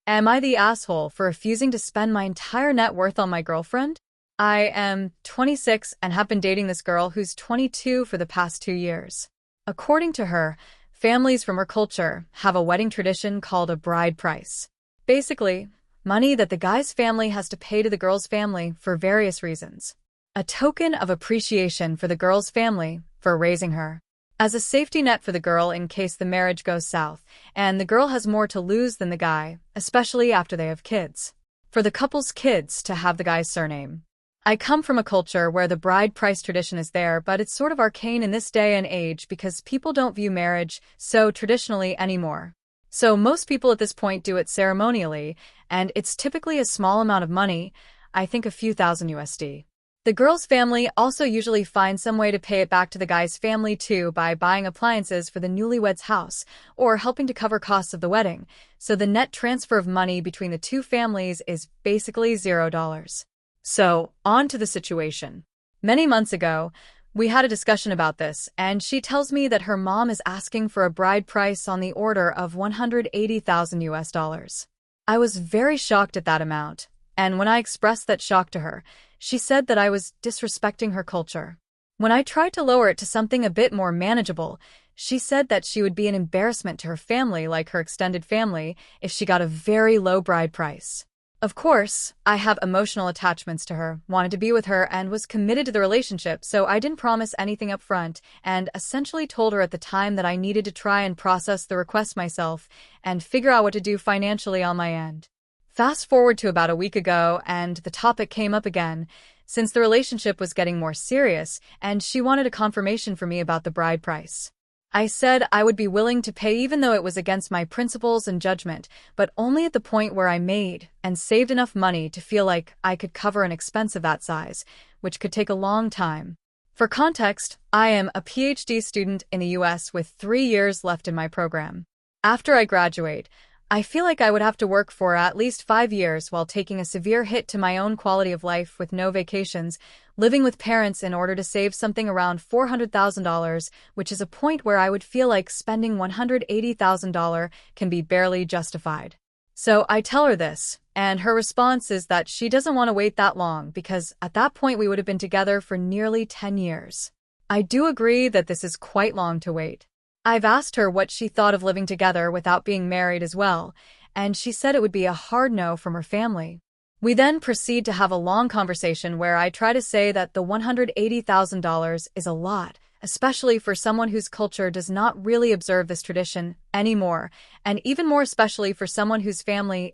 Am I the asshole for refusing to spend my entire net worth on my girlfriend? I am 26 and have been dating this girl who's 22 for the past 2 years. According to her, families from her culture have a wedding tradition called a bride price. Basically, money that the guy's family has to pay to the girl's family for various reasons. A token of appreciation for the girl's family for raising her. As a safety net for the girl in case the marriage goes south, and the girl has more to lose than the guy, especially after they have kids. For the couple's kids to have the guy's surname. I come from a culture where the bride price tradition is there, but it's sort of arcane in this day and age because people don't view marriage so traditionally anymore. So most people at this point do it ceremonially, and it's typically a small amount of money, I think a few thousand USD. The girl's family also usually finds some way to pay it back to the guy's family too by buying appliances for the newlywed's house or helping to cover costs of the wedding, so the net transfer of money between the two families is basically $0. So, on to the situation. Many months ago, we had a discussion about this, and she tells me that her mom is asking for a bride price on the order of 180,000 US dollars. I was very shocked at that amount, and when I expressed that shock to her, she said that I was disrespecting her culture. When I tried to lower it to something a bit more manageable, she said that she would be an embarrassment to her family, like her extended family, if she got a very low bride price. Of course, I have emotional attachments to her, wanted to be with her, and was committed to the relationship, so I didn't promise anything up front, and essentially told her at the time that I needed to try and process the request myself and figure out what to do financially on my end. Fast forward to about a week ago, and the topic came up again, since the relationship was getting more serious, and she wanted a confirmation from me about the bride price. I said I would be willing to pay even though it was against my principles and judgment, but only at the point where I made and saved enough money to feel like I could cover an expense of that size, which could take a long time. For context, I am a PhD student in the US with 3 years left in my program. After I graduate, I feel like I would have to work for at least 5 years while taking a severe hit to my own quality of life with no vacations, living with parents in order to save something around $400,000, which is a point where I would feel like spending $180,000 can be barely justified. So I tell her this, and her response is that she doesn't want to wait that long because at that point we would have been together for nearly 10 years. I do agree that this is quite long to wait. I've asked her what she thought of living together without being married as well, and she said it would be a hard no from her family. We then proceed to have a long conversation where I try to say that the $180,000 is a lot, especially for someone whose culture does not really observe this tradition anymore, and even more especially for someone whose family